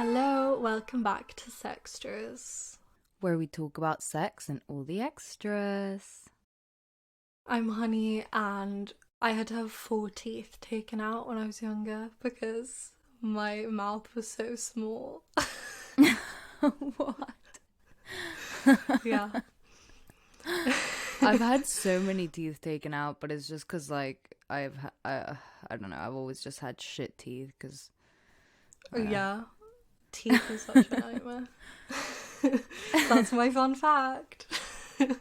Hello, welcome back to Sextras, where we talk about sex and all the extras. I'm Honey, and I had to have 4 teeth taken out when I was younger because my mouth was so small. What? Yeah. I've had so many teeth taken out, but it's just because, like, I don't know, I've always just had shit teeth because... Yeah, teeth is such a nightmare. That's my fun fact.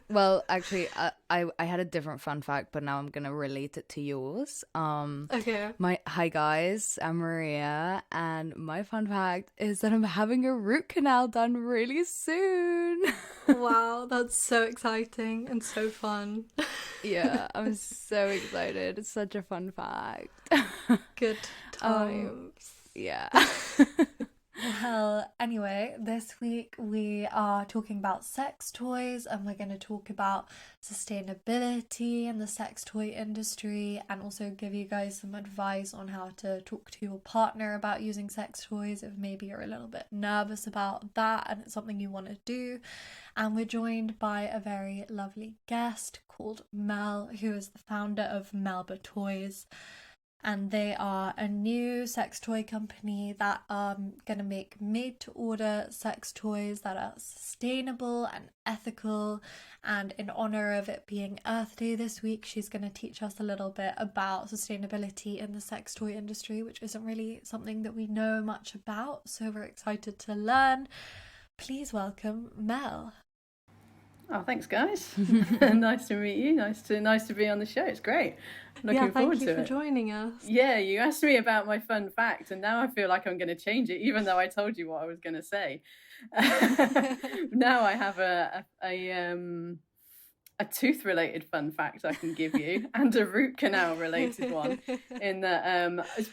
Well, actually, I had a different fun fact, but now I'm gonna relate it to yours. Okay. Hi guys, I'm Maria, and my fun fact is that I'm having a root canal done really soon. Wow, that's so exciting and so fun. Yeah, I'm so excited. It's such a fun fact. Good times. Yeah. Well, anyway, this week we are talking about sex toys, and we're going to talk about sustainability in the sex toy industry, and also give you guys some advice on how to talk to your partner about using sex toys if maybe you're a little bit nervous about that and it's something you want to do. And we're joined by a very lovely guest called Mel, who is the founder of Melba Toys. And they are a new sex toy company that are going to make made-to-order sex toys that are sustainable and ethical. And in honor of it being Earth Day this week, she's going to teach us a little bit about sustainability in the sex toy industry, which isn't really something that we know much about. So we're excited to learn. Please welcome Mel. Oh, thanks, guys. Nice to meet you. Nice to be on the show. It's great. Looking forward to it. Thank you for joining us. Yeah, you asked me about my fun fact, and now I feel like I'm going to change it, even though I told you what I was going to say. Now I have a tooth-related fun fact I can give you, and a root canal-related one. In that, it's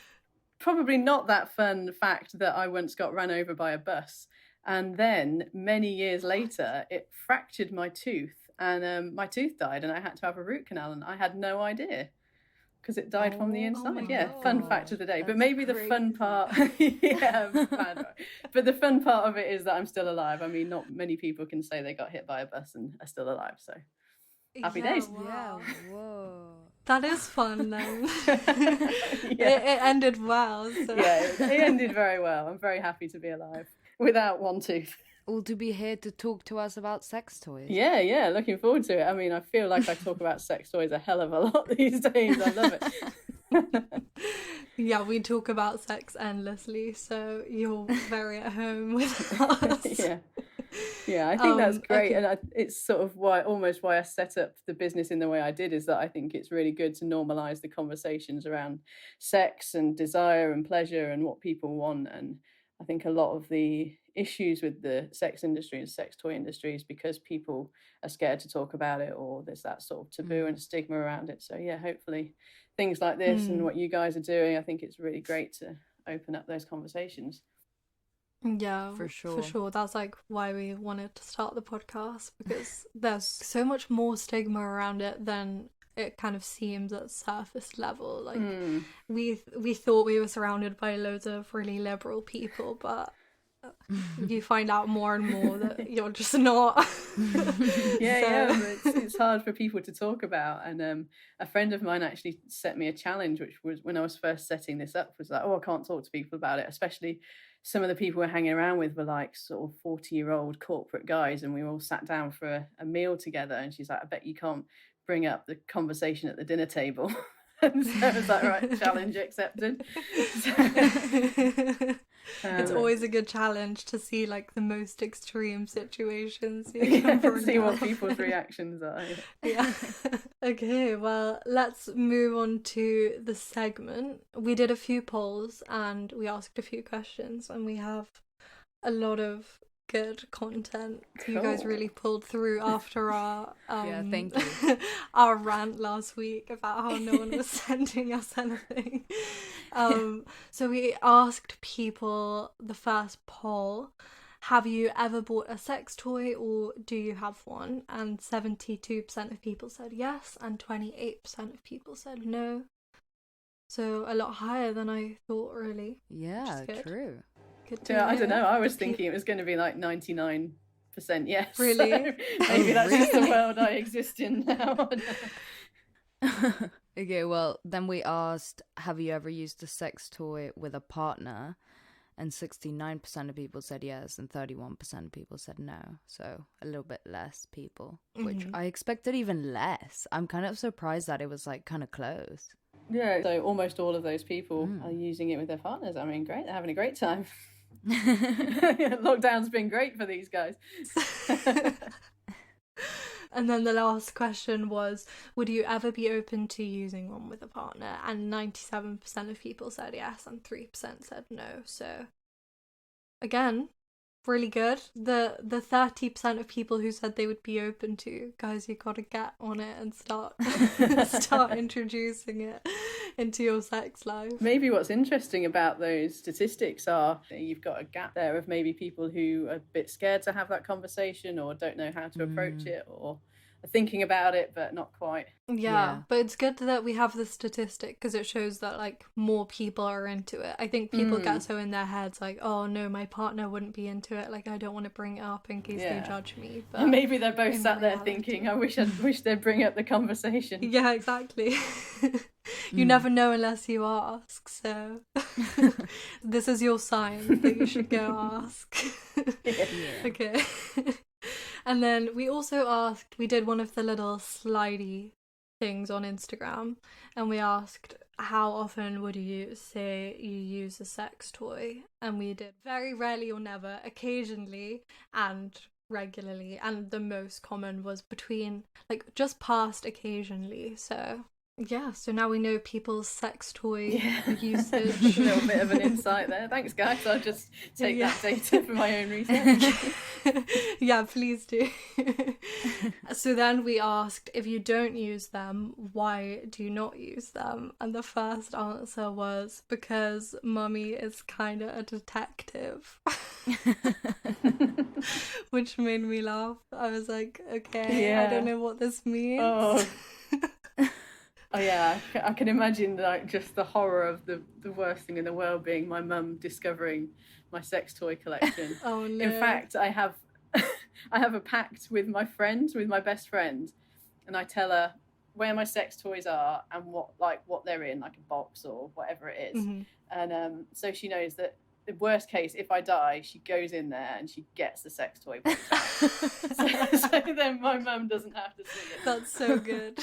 probably not that fun fact that I once got run over by a bus. And then many years later, it fractured my tooth, and my tooth died, and I had to have a root canal, and I had no idea because it died from the inside. Yeah, God. Fun fact of the day. But maybe crazy. The fun part, yeah, bad. But the fun part of it is that I'm still alive. I mean, not many people can say they got hit by a bus and are still alive. So happy days. Wow. Yeah, whoa. That is fun then. It ended well. So. Yeah, it ended very well. I'm very happy to be alive. Without one tooth. All to be here to talk to us about sex toys. Yeah, looking forward to it. I mean, I feel like I talk about sex toys a hell of a lot these days. I love it. Yeah, we talk about sex endlessly, so you're very at home with us. Yeah, I think that's great. Okay. And it's sort of why I set up the business in the way I did, is that I think it's really good to normalize the conversations around sex and desire and pleasure and what people want. And I think a lot of the issues with the sex industry and sex toy industry is because people are scared to talk about it, or there's that sort of taboo and stigma around it. So yeah, hopefully things like this and what you guys are doing, I think it's really great to open up those conversations. Yeah, for sure. That's like why we wanted to start the podcast, because there's so much more stigma around it than it kind of seems at surface level. Like we thought we were surrounded by loads of really liberal people, but you find out more and more that you're just not. Yeah, it's hard for people to talk about. And a friend of mine actually set me a challenge, which was when I was first setting this up, was like, I can't talk to people about it, especially some of the people we're hanging around with were like sort of 40-year-old corporate guys, and we all sat down for a meal together, and she's like, I bet you can't bring up the conversation at the dinner table. And so I was like, right, challenge accepted. It's always a good challenge to see like the most extreme situations. See what people's reactions are. Yeah. Okay, well, let's move on to the segment. We did a few polls and we asked a few questions, and we have a lot of good content. Cool. You guys really pulled through after our thank you. Our rant last week about how no one was sending us anything. So we asked people the first poll: have you ever bought a sex toy, or do you have one? And 72% of people said yes, and 28% of people said no. So a lot higher than I thought, really. Yeah, true. Good to Yeah, I don't hear. know. I was thinking it was going to be like 99% yes. Really? So maybe that's just the really? world I exist in now. Okay, well, then we asked, have you ever used a sex toy with a partner? And 69% of people said yes, and 31% of people said no. So a little bit less people, which I expected even less. I'm kind of surprised that it was like kind of close. Yeah, so almost all of those people are using it with their partners. I mean, great. They're having a great time. Lockdown's been great for these guys. And then the last question was, would you ever be open to using one with a partner? And 97% of people said yes, and 3% said no. So, again, really good. The 30% of people who said they would be open to, guys, you gotta get on it and start introducing it into your sex life. Maybe what's interesting about those statistics are that you've got a gap there of maybe people who are a bit scared to have that conversation or don't know how to approach it or are thinking about it but not quite. Yeah, but it's good that we have the statistic because it shows that like more people are into it. I think people get so in their heads like, oh no, my partner wouldn't be into it, like I don't want to bring it up in case they judge me. But and maybe they're both sat there thinking, I wish they'd bring up the conversation. Yeah, exactly. You never know unless you ask, so this is your sign that you should go ask. Okay. And then we also asked, we did one of the little slidey things on Instagram, and we asked, how often would you say you use a sex toy? And we did very rarely or never, occasionally, and regularly. And the most common was between, like, just past occasionally. So yeah, so now we know people's sex toy usage. A little bit of an insight there. Thanks, guys. I'll just take that data for my own research. Yeah, please do. So then we asked, if you don't use them, why do you not use them? And the first answer was, because mummy is kind of a detective. Which made me laugh. I was like, okay, I don't know what this means. Oh yeah, I can imagine like just the horror of the worst thing in the world being my mum discovering my sex toy collection. Oh no. In fact, I have a pact with my best friend, and I tell her where my sex toys are and what they're in, like a box or whatever it is. And so she knows that the worst case, if I die, she goes in there and she gets the sex toy box out. so then my mum doesn't have to see it. That's so good.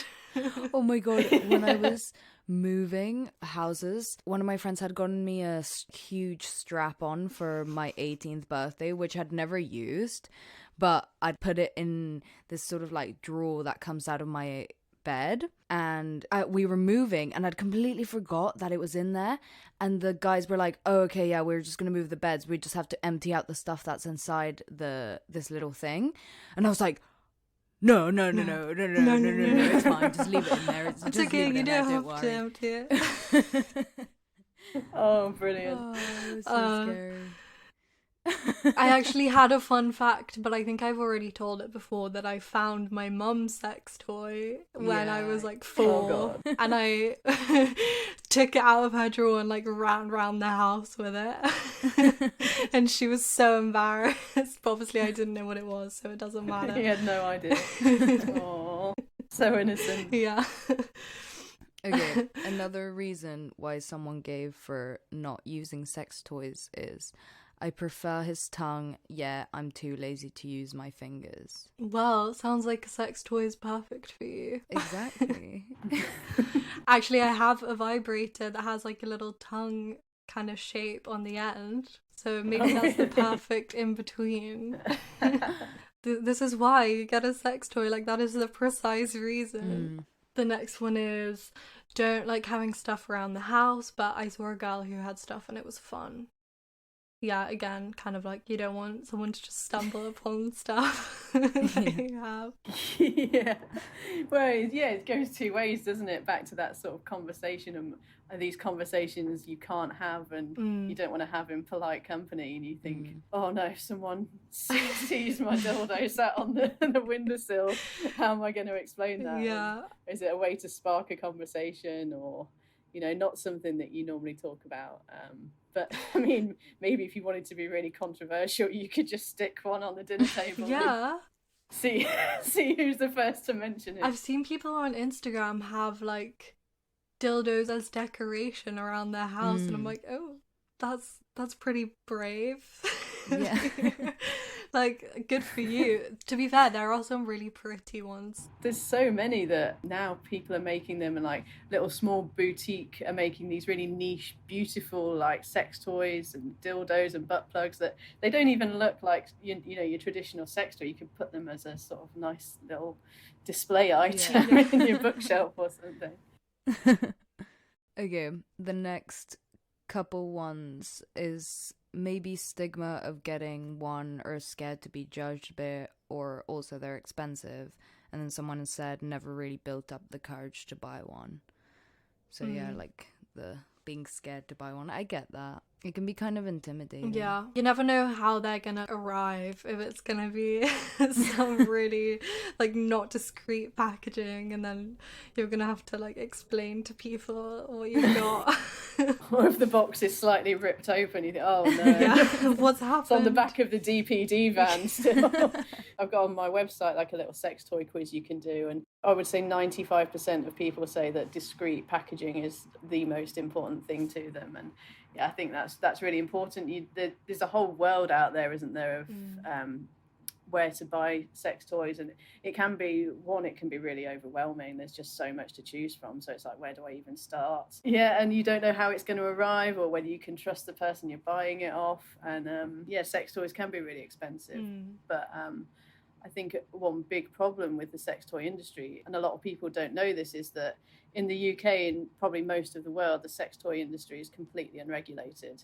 Oh my god, when I was moving houses, one of my friends had gotten me a huge strap-on for my 18th birthday, which I'd never used, but I'd put it in this sort of like drawer that comes out of my bed, and we were moving and I'd completely forgot that it was in there, and the guys were like, oh okay, yeah, we're just gonna move the beds, we just have to empty out the stuff that's inside this little thing. And I was like, no, it's fine, just leave it in there. It's okay, you don't have to empty it. Oh, brilliant. Oh, it was so scary. I actually had a fun fact, but I think I've already told it before, that I found my mum's sex toy when I was like 4, and I took it out of her drawer and like ran around the house with it. And she was so embarrassed, but obviously I didn't know what it was, so it doesn't matter. He had no idea. Oh, so innocent. Yeah. Okay, another reason why someone gave for not using sex toys is, I prefer his tongue, yeah, I'm too lazy to use my fingers. Well, sounds like a sex toy is perfect for you. Exactly. Actually, I have a vibrator that has like a little tongue kind of shape on the end, so maybe that's the perfect in-between. This is why you get a sex toy, like that is the precise reason. The next one is, don't like having stuff around the house, but I saw a girl who had stuff and it was fun. Yeah, again, kind of like you don't want someone to just stumble upon stuff that you have. Yeah. Well, yeah, it goes two ways, doesn't it? Back to that sort of conversation, and these conversations you can't have and you don't want to have in polite company, and you think, oh no, if someone sees my dildo sat on the windowsill, how am I going to explain that? Yeah. And is it a way to spark a conversation, or, you know, not something that you normally talk about? But I mean, maybe if you wanted to be really controversial, you could just stick one on the dinner table. Yeah. See who's the first to mention it. I've seen people on Instagram have like dildos as decoration around their house, and I'm like, oh, that's pretty brave. Yeah. Like, good for you. To be fair, there are some really pretty ones. There's so many that now people are making them, and like little small boutique are making these really niche, beautiful like sex toys and dildos and butt plugs that they don't even look like you know your traditional sex toy. You can put them as a sort of nice little display item in your bookshelf or something. Okay, the next couple ones is maybe stigma of getting one or scared to be judged a bit, or also they're expensive. And then someone has said never really built up the courage to buy one. So yeah, like the being scared to buy one. I get that. It can be kind of intimidating. Yeah. You never know how they're gonna arrive, if it's gonna be some really like not discreet packaging, and then you're gonna have to like explain to people what you've got. Or if the box is slightly ripped open, you think, oh no. Yeah, what's happened? It's on the back of the DPD van still. I've got on my website like a little sex toy quiz you can do, and I would say 95% of people say that discreet packaging is the most important thing to them. And yeah, I think that's really important. There's a whole world out there, isn't there, of where to buy sex toys, and it can be really overwhelming. There's just so much to choose from, so it's like, where do I even start? Yeah, and you don't know how it's going to arrive or whether you can trust the person you're buying it off. And sex toys can be really expensive. But I think one big problem with the sex toy industry, and a lot of people don't know this, is that in the UK and probably most of the world, the sex toy industry is completely unregulated.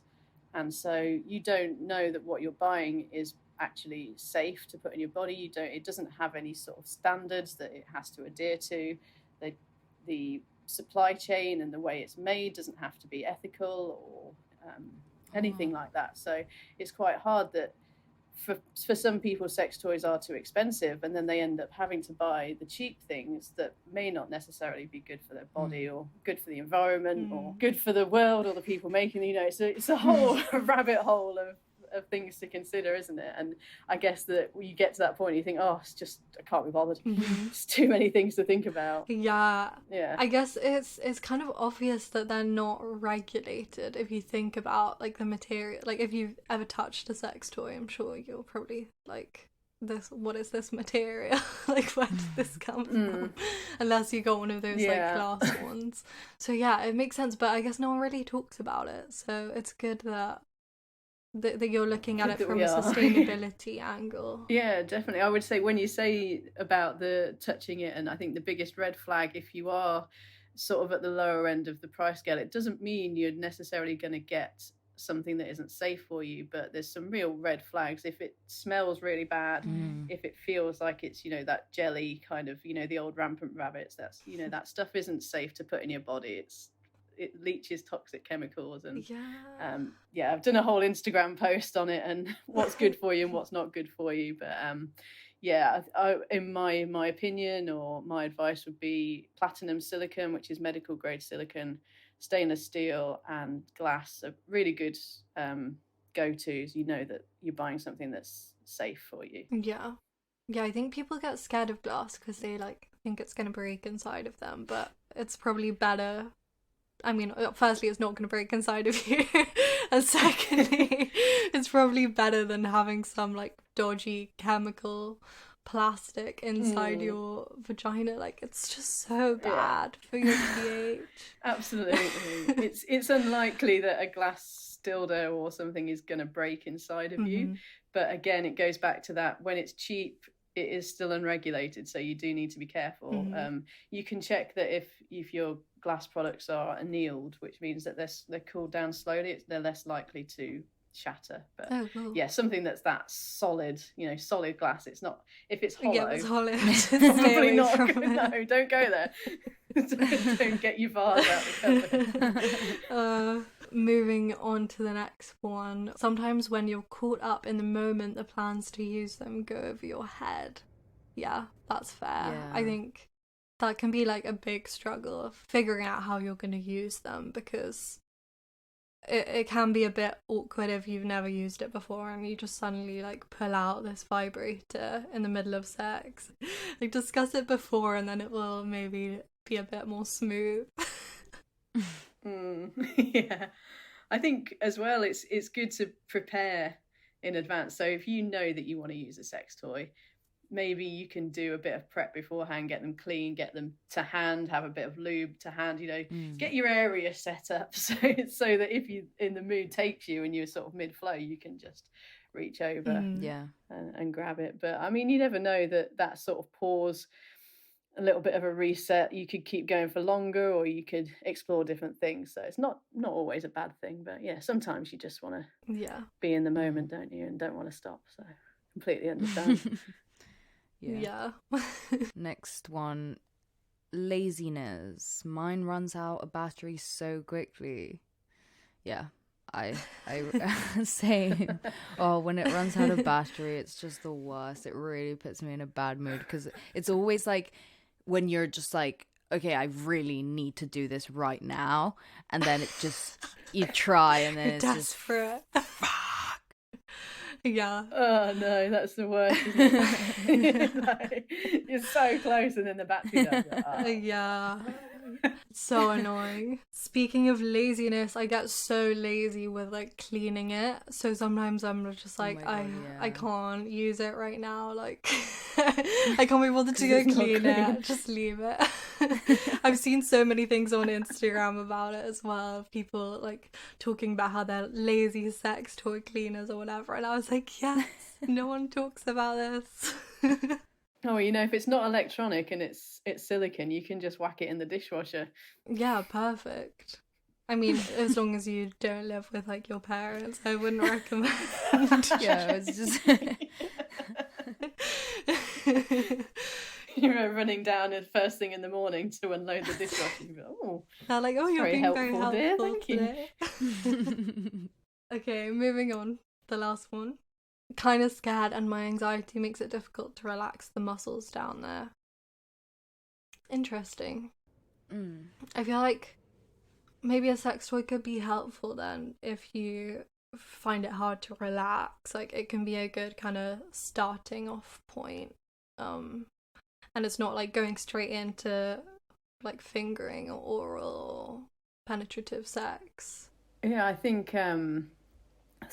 And so you don't know that what you're buying is actually safe to put in your body. It doesn't have any sort of standards that it has to adhere to. The supply chain and the way it's made doesn't have to be ethical or anything like that. So it's quite hard that for some people sex toys are too expensive, and then they end up having to buy the cheap things that may not necessarily be good for their body or good for the environment or good for the world or the people making them. You know, so it's a whole rabbit hole of things to consider, isn't it? And I guess that you get to that point and you think, oh, it's just, I can't be bothered. It's too many things to think about. Yeah. I guess it's kind of obvious that they're not regulated if you think about like the material. Like if you've ever touched a sex toy, I'm sure you're probably like, what is this material? Like, where did this come from? Unless you got one of those like glass ones. So yeah, it makes sense, but I guess no one really talks about it. So it's good that you're looking at it from a sustainability angle. Yeah, definitely. I would say when you say about the touching it, and I think the biggest red flag, if you are sort of at the lower end of the price scale, it doesn't mean you're necessarily going to get something that isn't safe for you, but there's some real red flags. If it smells really bad, if it feels like it's, you know, that jelly kind of, you know, the old rampant rabbits, that's, you know, that stuff isn't safe to put in your body. It leaches toxic chemicals, and I've done a whole Instagram post on it and what's good for you and what's not good for you. But I, in my opinion, or my advice would be platinum silicone, which is medical grade silicone, stainless steel and glass are really good go-tos. You know that you're buying something that's safe for you. I think people get scared of glass because they like think it's going to break inside of them, but it's probably better. I mean, firstly, it's not going to break inside of you, and secondly, it's probably better than having some like dodgy chemical plastic inside your vagina. Like, it's just so bad for your pH. Absolutely. It's unlikely that a glass dildo or something is going to break inside of you, but again, it goes back to that, when it's cheap, it is still unregulated, so you do need to be careful. You can check that if your glass products are annealed, which means that they're cooled down slowly, they're less likely to shatter. But something that's that solid, you know, solid glass, it's not, if it's hollow, it's hollow. It's probably not good. No, don't go there. Don't get your vase out the cupboard. Moving on to the next one. Sometimes when you're caught up in the moment, the plans to use them go over your head. Yeah, that's fair. I think that can be like a big struggle of figuring out how you're going to use them, because it can be a bit awkward if you've never used it before and you just suddenly like pull out this vibrator in the middle of sex. Like discuss it before and then it will maybe be a bit more smooth. Yeah, I think as well it's good to prepare in advance. So if you know that you want to use a sex toy, maybe you can do a bit of prep beforehand, get them clean, get them to hand, have a bit of lube to hand, get your area set up so that if you in the mood takes you and you're sort of mid-flow, you can just reach over Yeah. and grab it. But I mean, you never know that sort of pause, a little bit of a reset, you could keep going for longer or you could explore different things. So it's not always a bad thing, but yeah, sometimes you just want to be in the moment, don't you, and don't want to stop. So completely understand. Yeah. Next one, laziness. Mine runs out of battery so quickly. Yeah, I same. Oh, when it runs out of battery, it's just the worst. It really puts me in a bad mood because it's always like when you're just like, okay, I really need to do this right now, and then it just you try, and then You're it's desperate. just fuck. Yeah. Oh no, that's the worst, isn't it? Like, you're so close and then the battery dies. Yeah. So annoying. Speaking of laziness, I get so lazy with like cleaning it. So sometimes I'm just like, my God, I can't use it right now. Like, I can't be bothered to go clean it. Just leave it. I've seen so many things on Instagram about it as well. Of people like talking about how they're lazy sex toy cleaners or whatever. And I was like, yes, no one talks about this. Oh, if it's not electronic and it's silicone, you can just whack it in the dishwasher. Yeah, perfect. I mean, as long as you don't live with like your parents, I wouldn't recommend. Yeah, it's just You're running down at first thing in the morning to unload the dishwasher. You go, They're like, oh, you're very being very helpful, helpful dear, thank today. Okay, moving on. The last one. Kind of scared, and my anxiety makes it difficult to relax the muscles down there. Interesting. I feel like maybe a sex toy could be helpful then if you find it hard to relax. Like it can be a good kind of starting off point. And it's not like going straight into like fingering or oral or penetrative sex. Yeah, I think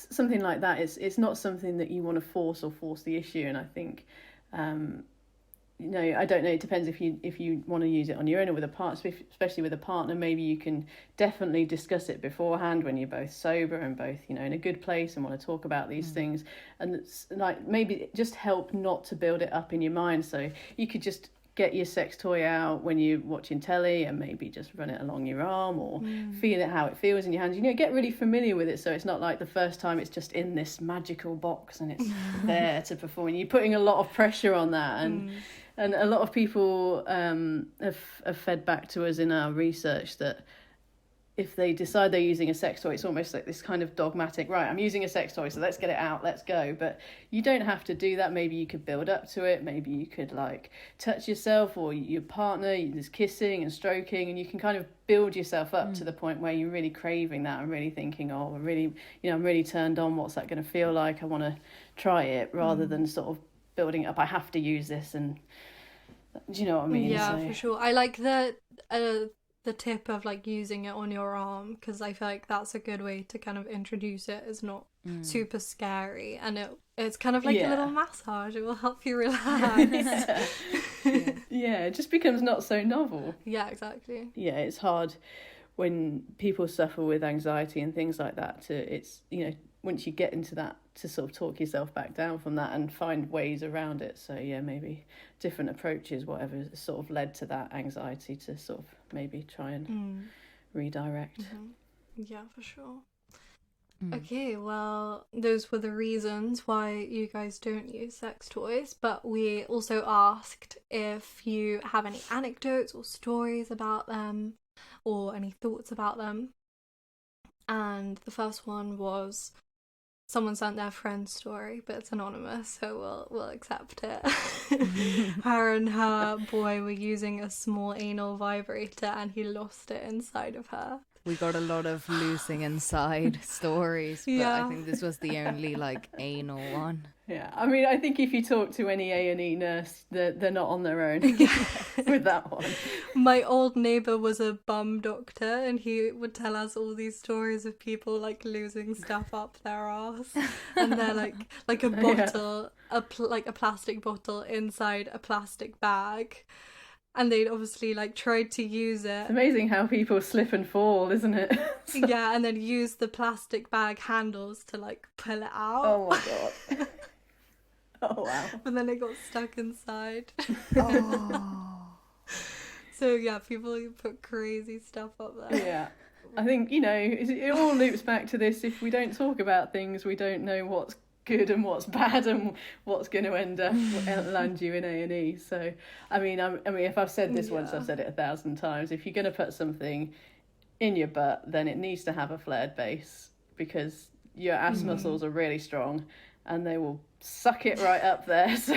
something like that it's not something that you want to force the issue. And I think I don't know, it depends if you want to use it on your own or with a partner, especially with a partner. Maybe you can definitely discuss it beforehand when you're both sober and both in a good place and want to talk about these things, and it's like maybe just help not to build it up in your mind. So you could just get your sex toy out when you're watching telly and maybe just run it along your arm or feel it, how it feels in your hands. Get really familiar with it, so it's not like the first time it's just in this magical box and it's there to perform. You're putting a lot of pressure on that, and a lot of people have fed back to us in our research that if they decide they're using a sex toy, it's almost like this kind of dogmatic, right, I'm using a sex toy, so let's get it out, let's go. But you don't have to do that. Maybe you could build up to it. Maybe you could like touch yourself or your partner, there's kissing and stroking, and you can kind of build yourself up to the point where you're really craving that and really thinking, oh, I'm really turned on, what's that going to feel like, I want to try it, rather than sort of building it up, I have to use this. And do you know what I mean? Yeah, for sure. I like the tip of like using it on your arm, because I feel like that's a good way to kind of introduce it. It's not super scary, and it's kind of like a little massage. It will help you relax. Yeah, it just becomes not so novel. Yeah, exactly. Yeah, it's hard when people suffer with anxiety and things like that once you get into that, to sort of talk yourself back down from that and find ways around it. So yeah, maybe different approaches, whatever has sort of led to that anxiety, to sort of maybe try and redirect. Yeah, for sure. Okay, well, those were the reasons why you guys don't use sex toys, but we also asked if you have any anecdotes or stories about them or any thoughts about them. And the first one was someone sent their friend's story, but it's anonymous, so we'll accept it. Her and her boy were using a small anal vibrator and he lost it inside of her. We got a lot of losing inside stories, but Yeah. I think this was the only like anal one. Yeah, I mean, I think if you talk to any A&E nurse, they're not on their own with that one. My old neighbor was a bum doctor, and he would tell us all these stories of people like losing stuff up their ass, and they're like a bottle, like a plastic bottle inside a plastic bag, and they'd obviously like tried to use it. It's amazing how people slip and fall, isn't it? Yeah, and then use the plastic bag handles to like pull it out. Oh my god. Oh wow. But then it got stuck inside. Oh. So yeah, people put crazy stuff up there. Yeah. I think, you know, it all loops back to this. If we don't talk about things, we don't know what's good and what's bad and what's going to land you in A&E. So, I mean, if I've said this once, I've said it 1,000 times. If you're going to put something in your butt, then it needs to have a flared base, because your ass muscles are really strong and they will suck it right up there. So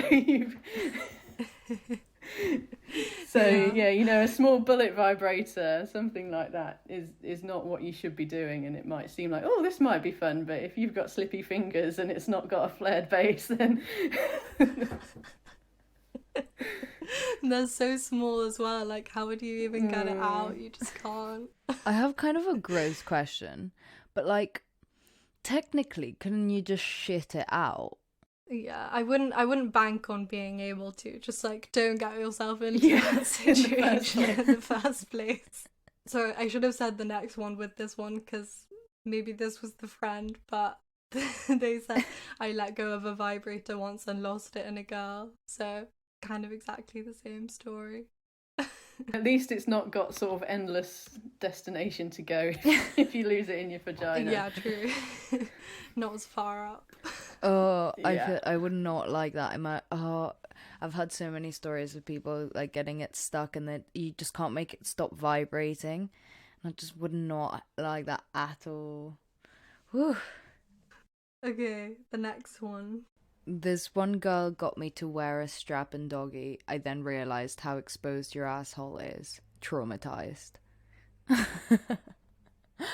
yeah, you know, a small bullet vibrator, something like that is not what you should be doing. And it might seem like, oh, this might be fun, but if you've got slippy fingers and it's not got a flared base, then And they're so small as well, like how would you even get it out? You just can't. I have kind of a gross question, but like, technically, couldn't you just shit it out? Yeah, I wouldn't bank on being able to. Just like don't get yourself into that situation in the first place. So I should have said the next one with this one, because maybe this was the friend, but they said I let go of a vibrator once and lost it in a girl. So kind of exactly the same story. at least it's not got sort of endless destination to go if you lose it in your vagina. Yeah, true. Not as far up. Oh, Yeah. I would not like that. I've had so many stories of people like getting it stuck and then you just can't make it stop vibrating. And I just would not like that at all. Whew. Okay, the next one. This one girl got me to wear a strap and doggy. I then realized how exposed your asshole is. Traumatized.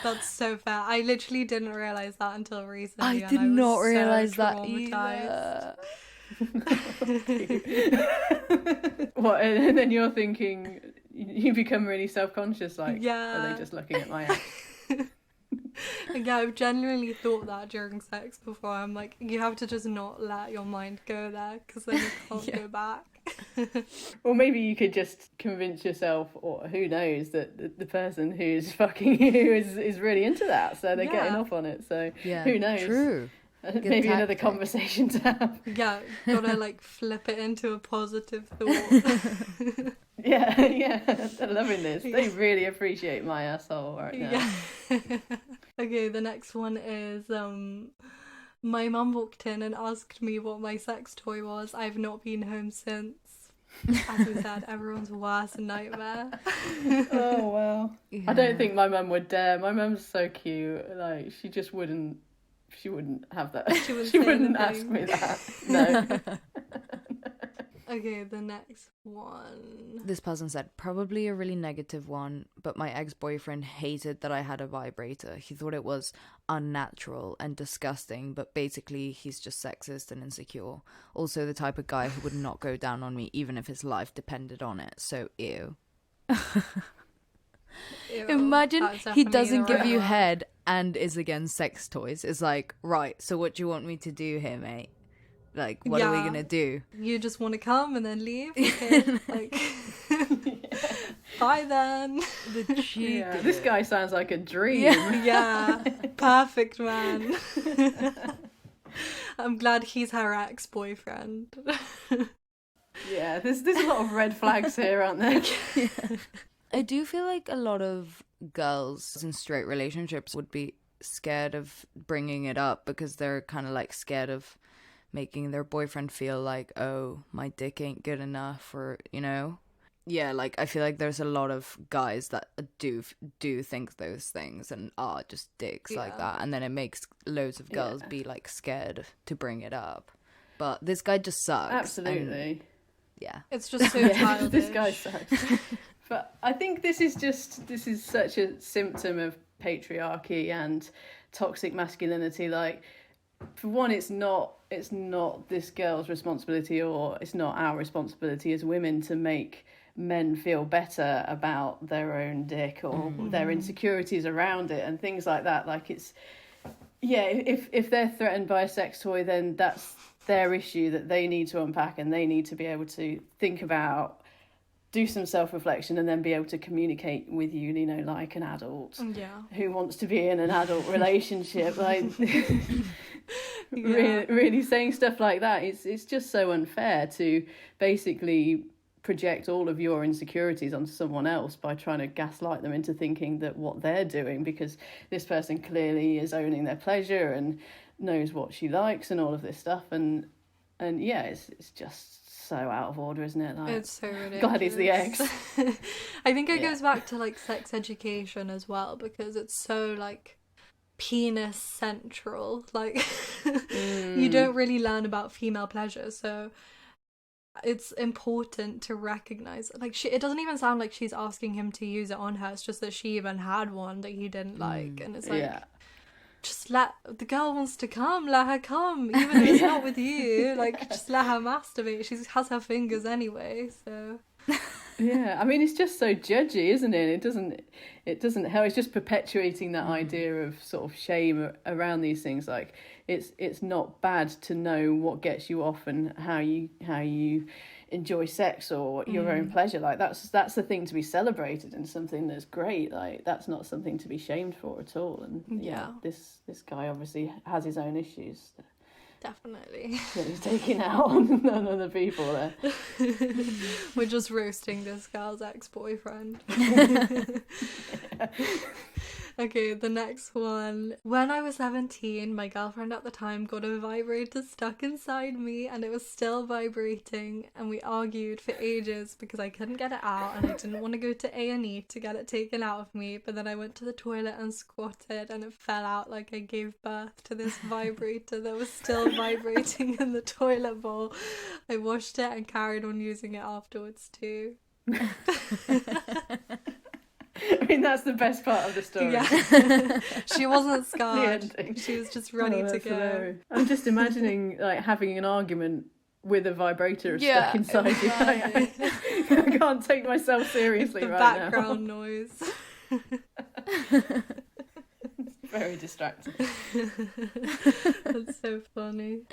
That's so fair. I literally didn't realize that until recently. I did not realize that traumatized. either. What? And then you're thinking, you become really self-conscious, like, Yeah. are they just looking at my ass? Yeah, I've genuinely thought that during sex before. I'm like, you have to just not let your mind go there, because then you can't go back. Or maybe you could just convince yourself, or who knows, that the person who's fucking you is really into that, so they're getting off on it. So who knows? True. Maybe another conversation to have. Yeah, gotta like flip it into a positive thought. Yeah, they're loving this. They really appreciate my asshole right now. Yeah. Okay, the next one is my mum walked in and asked me what my sex toy was. I've not been home since. As we said, everyone's worst nightmare. Oh wow. Yeah. I don't think my mum would dare. My mum's so cute. Like, she just wouldn't. She wouldn't have that. She wouldn't ask me that. No. Okay, the next one. This person said, probably a really negative one, but my ex-boyfriend hated that I had a vibrator. He thought it was unnatural and disgusting, but basically he's just sexist and insecure. Also the type of guy who would not go down on me even if his life depended on it. So, ew. Ew, Imagine that's he definitely doesn't the give right you one. head and is against sex toys. It's like, right, so what do you want me to do here, mate? Like, what are we Yeah. gonna do? You just want to come and then leave? Okay, like, bye then. The cheek. Yeah, this guy sounds like a dream. Yeah, perfect man. I'm glad he's her ex-boyfriend. Yeah, there's a lot of red flags here, aren't there? I do feel like a lot of girls in straight relationships would be scared of bringing it up because they're kind of like scared of making their boyfriend feel like, oh, my dick ain't good enough, or, you know. Yeah, like I feel like there's a lot of guys that do think those things and are just dicks like that, and then it makes loads of girls be like scared to bring it up. But this guy just sucks. Absolutely. And, yeah. It's just so childish. This guy sucks. But I think this is such a symptom of patriarchy and toxic masculinity. Like, for one, it's not this girl's responsibility, or it's not our responsibility as women to make men feel better about their own dick or their insecurities around it and things like that. Like, it's, yeah, if they're threatened by a sex toy, then that's their issue that they need to unpack, and they need to be able to think about, do some self-reflection, and then be able to communicate with you, you know, like an adult who wants to be in an adult relationship. Like, really saying stuff like that, it's just so unfair to basically project all of your insecurities onto someone else by trying to gaslight them into thinking that what they're doing, because this person clearly is owning their pleasure and knows what she likes and all of this stuff, and yeah, it's just so out of order, isn't it? Like, it's so ridiculous. Glad he's the ex. I think it goes back to like sex education as well, because it's so like penis central. Like, you don't really learn about female pleasure, so it's important to recognize, like, it doesn't even sound like she's asking him to use it on her. It's just that she even had one that he didn't like, and it's like, just let the girl wants to come, let her come, even if it's not with you. Like, just let her masturbate. She has her fingers anyway, so. Yeah, I mean, it's just so judgy, isn't it? It doesn't help. It's just perpetuating that idea of sort of shame around these things. Like, it's not bad to know what gets you off and how you enjoy sex or your own pleasure. Like, that's the thing to be celebrated, and something that's great. Like, that's not something to be shamed for at all. And this guy obviously has his own issues. Definitely. That he's taking out on other people there. We're just roasting this girl's ex-boyfriend. Okay, the next one. When I was 17, my girlfriend at the time got a vibrator stuck inside me, and it was still vibrating, and we argued for ages because I couldn't get it out, and I didn't want to go to A&E to get it taken out of me. But then I went to the toilet and squatted, and it fell out like I gave birth to this vibrator that was still vibrating in the toilet bowl. I washed it and carried on using it afterwards too. I mean, that's the best part of the story. Yeah. She wasn't scarred. She was just ready to go. Hilarious. I'm just imagining, like, having an argument with a vibrator stuck inside you. I can't take myself seriously the right now. The background noise. Very distracting. That's so funny.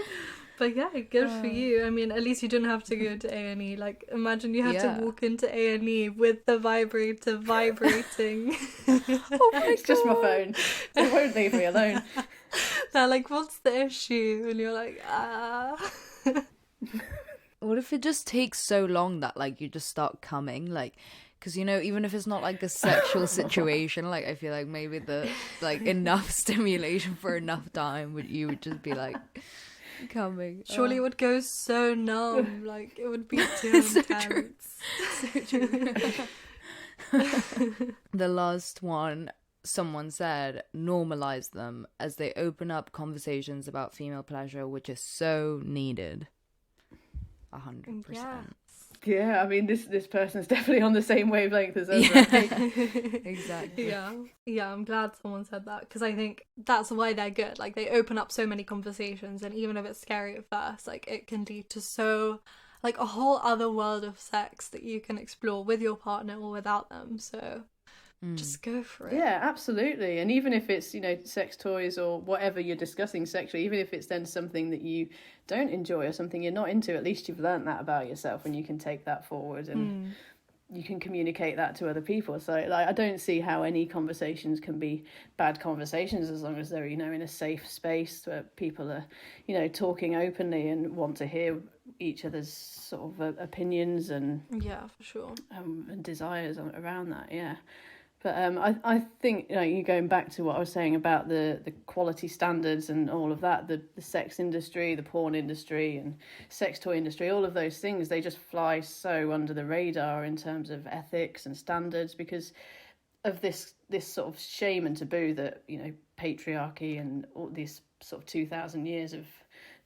But yeah, good for you. I mean, at least you didn't have to go to A&E. Like, imagine you had to walk into A&E with the vibrator vibrating. Oh my God. It's just my phone. It won't leave me alone. They're like, what's the issue? And you're like, What if it just takes so long that, like, you just start coming? Like, because, you know, even if it's not like a sexual situation, like, I feel like maybe the, like, enough stimulation for enough time, you would just be like, coming. Surely it would go so numb. Like, it would be too intense. So true. The last one, someone said, normalize them as they open up conversations about female pleasure, which is so needed. 100%. Yeah, I mean, this person's definitely on the same wavelength as us. Exactly. Yeah, I'm glad someone said that, because I think that's why they're good. Like, they open up so many conversations, and even if it's scary at first, like, it can lead to like, a whole other world of sex that you can explore with your partner or without them. So just go for it. Yeah, absolutely. And even if it's, you know, sex toys or whatever you're discussing sexually, even if it's then something that you don't enjoy or something you're not into, at least you've learned that about yourself, and you can take that forward and you can communicate that to other people. So, like, I don't see how any conversations can be bad conversations as long as they're, you know, in a safe space where people are, you know, talking openly and want to hear each other's sort of opinions and for sure, and desires around that. But I think, you know, you're going back to what I was saying about the quality standards and all of that, the sex industry, the porn industry and sex toy industry, all of those things, they just fly so under the radar in terms of ethics and standards because of this sort of shame and taboo that, you know, patriarchy and all these sort of 2,000 years of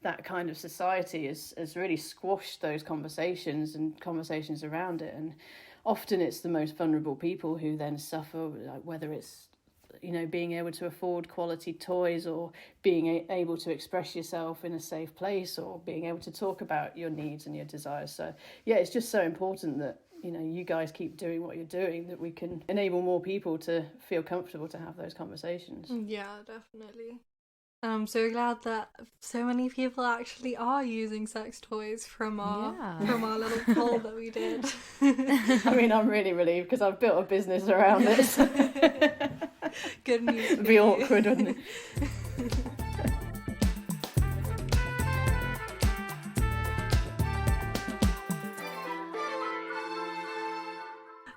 that kind of society has really squashed those conversations and conversations around it. And often it's the most vulnerable people who then suffer, like whether it's being able to afford quality toys, or being able to express yourself in a safe place, or being able to talk about your needs and your desires. So yeah, it's just so important that you guys keep doing what you're doing, that we can enable more people to feel comfortable to have those conversations. Yeah, definitely. And I'm so glad that so many people actually are using sex toys from our little poll that we did. I mean, I'm really relieved because I've built a business around this. Good news. It'd be awkward, wouldn't it?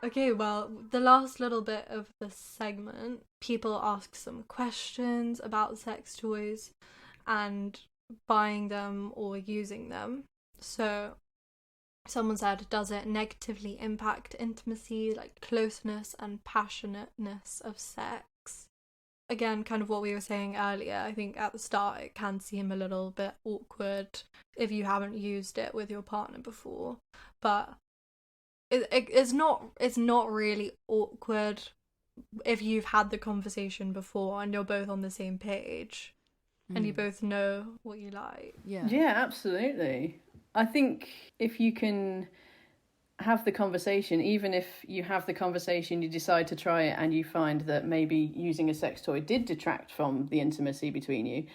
Okay, well, the last little bit of the segment, people ask some questions about sex toys and buying them or using them. So, someone said, does it negatively impact intimacy, like closeness and passionateness of sex? Again, kind of what we were saying earlier, I think at the start it can seem a little bit awkward if you haven't used it with your partner before, but it's not really awkward if you've had the conversation before and you're both on the same page and you both know what you like. Yeah, absolutely. I think if you can have the conversation, even if you have the conversation, you decide to try it and you find that maybe using a sex toy did detract from the intimacy between you,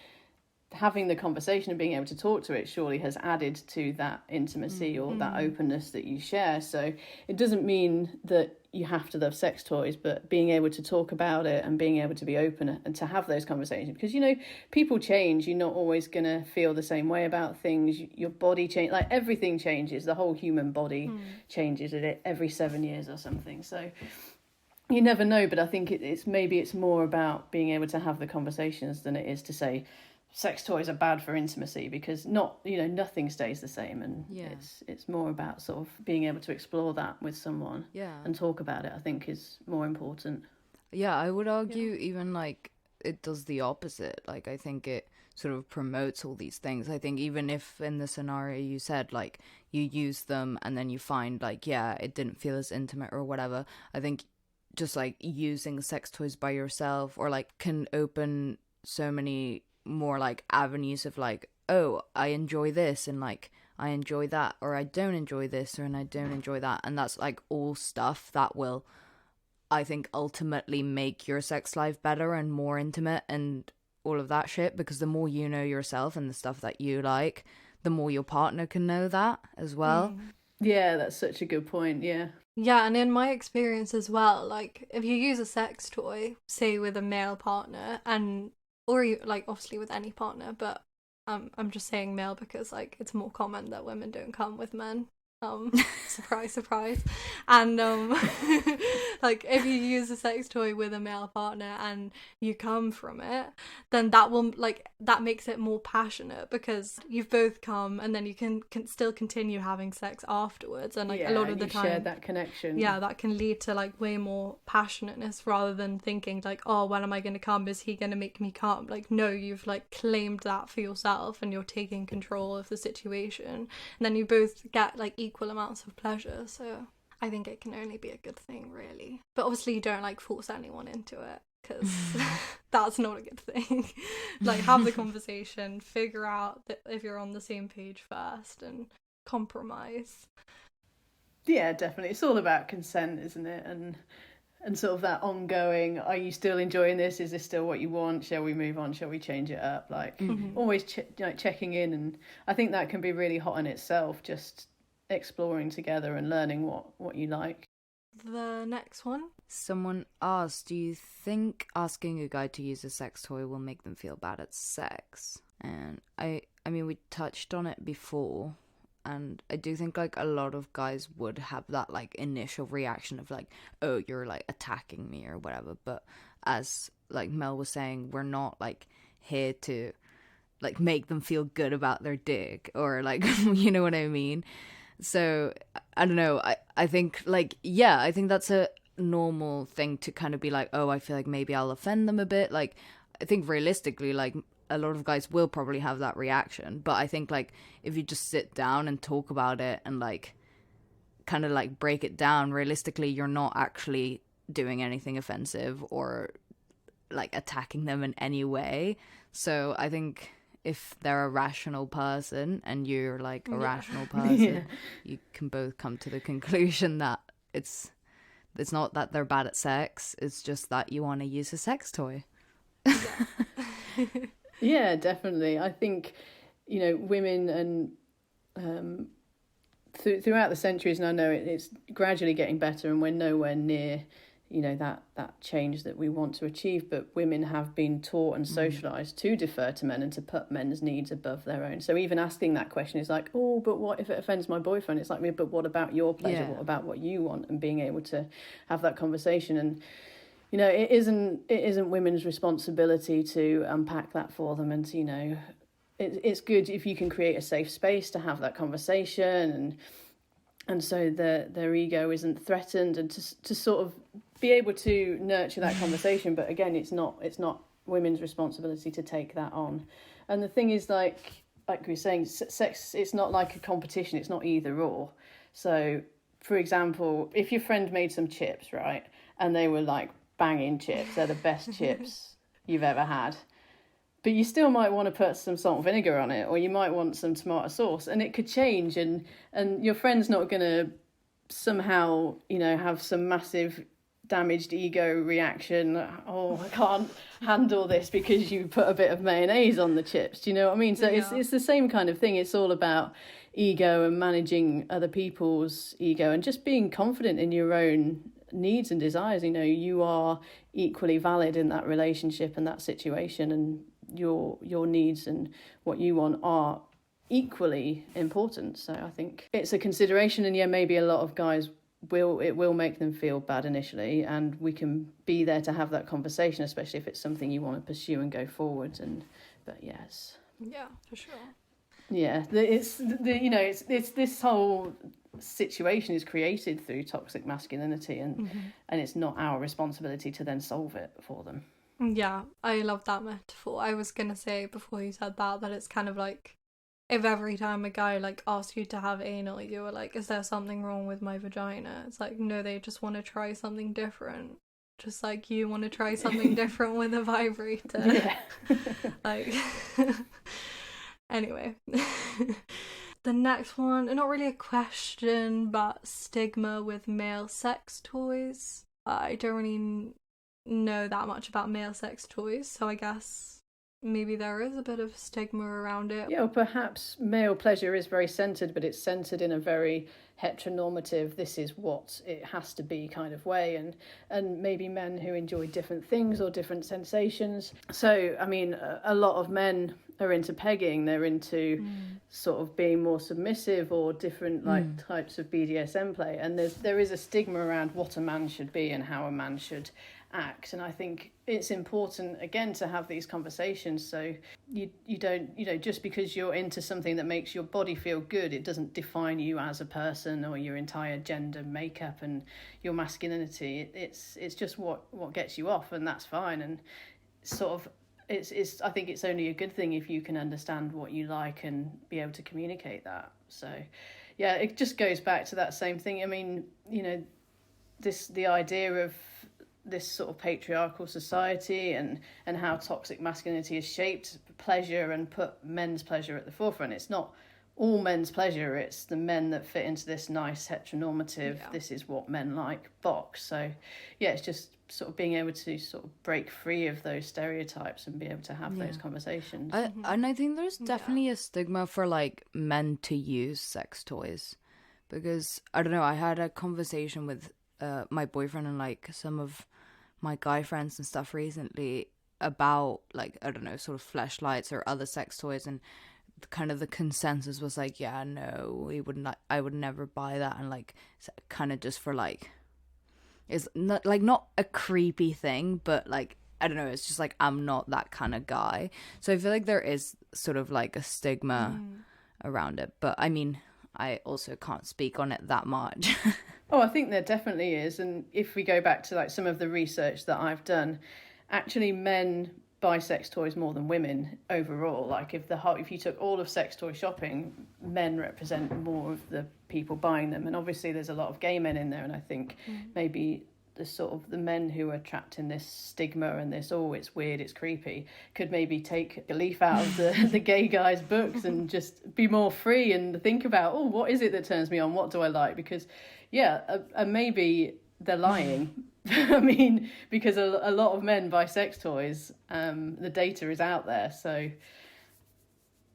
having the conversation and being able to talk to it surely has added to that intimacy or that openness that you share. So it doesn't mean that you have to love sex toys, but being able to talk about it and being able to be open and to have those conversations, because people change. You're not always going to feel the same way about things. Your body changes, like everything changes. The whole human body changes every 7 years or something. So you never know, but I think it's more about being able to have the conversations than it is to say sex toys are bad for intimacy, because nothing stays the same, and it's more about sort of being able to explore that with someone and talk about it. I think is more important. I would argue even like it does the opposite. Like I think it sort of promotes all these things. I think even if in the scenario you said like you use them and then you find like it didn't feel as intimate or whatever, I think just like using sex toys by yourself or like can open so many more like avenues of like, oh, I enjoy this and like I enjoy that, or I don't enjoy this and I don't enjoy that, and that's like all stuff that will, I think, ultimately make your sex life better and more intimate and all of that shit, because the more you know yourself and the stuff that you like, the more your partner can know that as well. Yeah, that's such a good point. Yeah, and in my experience as well, like if you use a sex toy, say with a male partner, or like obviously with any partner, but I'm just saying male because like it's more common that women don't come with men. Surprise, surprise. And like if you use a sex toy with a male partner and you come from it, then that makes it more passionate because you've both come, and then you can still continue having sex afterwards, and like a lot of the time share that connection. That can lead to like way more passionateness rather than thinking like, oh, when am I going to come? Is he going to make me come? Like, no, you've like claimed that for yourself and you're taking control of the situation, and then you both get like equal amounts of pleasure. So I think it can only be a good thing, really. But obviously you don't like force anyone into it, because that's not a good thing. Like have the conversation, figure out that if you're on the same page first, and compromise. Yeah, definitely. It's all about consent, isn't it? And sort of that ongoing, are you still enjoying this? Is this still what you want? Shall we move on? Shall we change it up? Like always checking in. And I think that can be really hot in itself, just exploring together and learning what you like. The next one. Someone asked, do you think asking a guy to use a sex toy will make them feel bad at sex? And I mean, we touched on it before, and I do think like a lot of guys would have that like initial reaction of like, oh, you're like attacking me or whatever. But as like Mel was saying, we're not like here to like make them feel good about their dick or like, you know what I mean? So I don't know. I think like, I think that's a normal thing to kind of be like, oh, I feel like maybe I'll offend them a bit. Like, I think realistically, like a lot of guys will probably have that reaction. But I think like if you just sit down and talk about it and like kind of like break it down, realistically, you're not actually doing anything offensive or like attacking them in any way. So I think if they're a rational person and you're like a rational person, you can both come to the conclusion that it's not that they're bad at sex, it's just that you want to use a sex toy. Yeah, definitely. I think, women and throughout the centuries, and I know it's gradually getting better, and we're nowhere near, that change that we want to achieve. But women have been taught and socialised to defer to men and to put men's needs above their own. So even asking that question is like, oh, but what if it offends my boyfriend? It's like, but what about your pleasure? Yeah. What about what you want? And being able to have that conversation. And it isn't women's responsibility to unpack that for them, and it's good if you can create a safe space to have that conversation, and so their ego isn't threatened, and to sort of be able to nurture that conversation. But again, it's not women's responsibility to take that on. And the thing is, like we were saying, sex, it's not like a competition, it's not either or. So for example, if your friend made some chips, right, and they were like banging chips, they're the best chips you've ever had, but you still might want to put some salt and vinegar on it, or you might want some tomato sauce, and it could change, and your friend's not going to somehow have some massive damaged ego reaction. Oh, I can't handle this because you put a bit of mayonnaise on the chips. Do you know what I mean? So it's the same kind of thing. It's all about ego and managing other people's ego and just being confident in your own needs and desires. You are equally valid in that relationship and that situation, and your needs and what you want are equally important. So I think it's a consideration, and maybe a lot of guys will make them feel bad initially, and we can be there to have that conversation, especially if it's something you want to pursue and go forward. But yes, yeah, for sure. Yeah, it's this whole situation is created through toxic masculinity, and it's not our responsibility to then solve it for them. Yeah, I love that metaphor. I was gonna say before you said that it's kind of like if every time a guy like asks you to have anal, you were like, is there something wrong with my vagina? It's like, no, they just want to try something different. Just like you want to try something different with a vibrator. Yeah. Like, anyway. The next one, not really a question, but stigma with male sex toys. I don't really know that much about male sex toys, so I guess maybe there is a bit of stigma around it. Yeah, or perhaps male pleasure is very centred, but it's centred in a very heteronormative, this is what it has to be kind of way, and maybe men who enjoy different things or different sensations. So, I mean, a lot of men are into pegging, they're into sort of being more submissive or different types of BDSM play, and there is a stigma around what a man should be and how a man should act. And I think it's important again to have these conversations, so you don't just because you're into something that makes your body feel good, it doesn't define you as a person or your entire gender makeup and your masculinity. It's just what gets you off, and that's fine. And sort of it's I think it's only a good thing if you can understand what you like and be able to communicate that. So yeah, it just goes back to that same thing. I mean, the idea of this sort of patriarchal society and how toxic masculinity has shaped pleasure and put men's pleasure at the forefront. It's not all men's pleasure, it's the men that fit into this nice heteronormative, this is what men like box. So yeah, it's just sort of being able to sort of break free of those stereotypes and be able to have those conversations. And I think there's definitely a stigma for like men to use sex toys, because I don't know, I had a conversation with my boyfriend and like some of my guy friends and stuff recently about like, I don't know, sort of fleshlights or other sex toys, and kind of the consensus was like, yeah, no, I would never buy that, and like kind of just for like, it's not a creepy thing, but like, I don't know, it's just like I'm not that kind of guy. So I feel like there is sort of like a stigma around it, but I mean, I also can't speak on it that much. Oh, I think there definitely is. And if we go back to like some of the research that I've done, actually men buy sex toys more than women overall. Like if you took all of sex toy shopping, men represent more of the people buying them. And obviously there's a lot of gay men in there, and I think maybe the sort of the men who are trapped in this stigma and this, oh, it's weird, it's creepy, could maybe take a leaf out of the gay guys' books and just be more free and think about, oh, what is it that turns me on? What do I like? Because, maybe they're lying. I mean, because a lot of men buy sex toys. The data is out there, so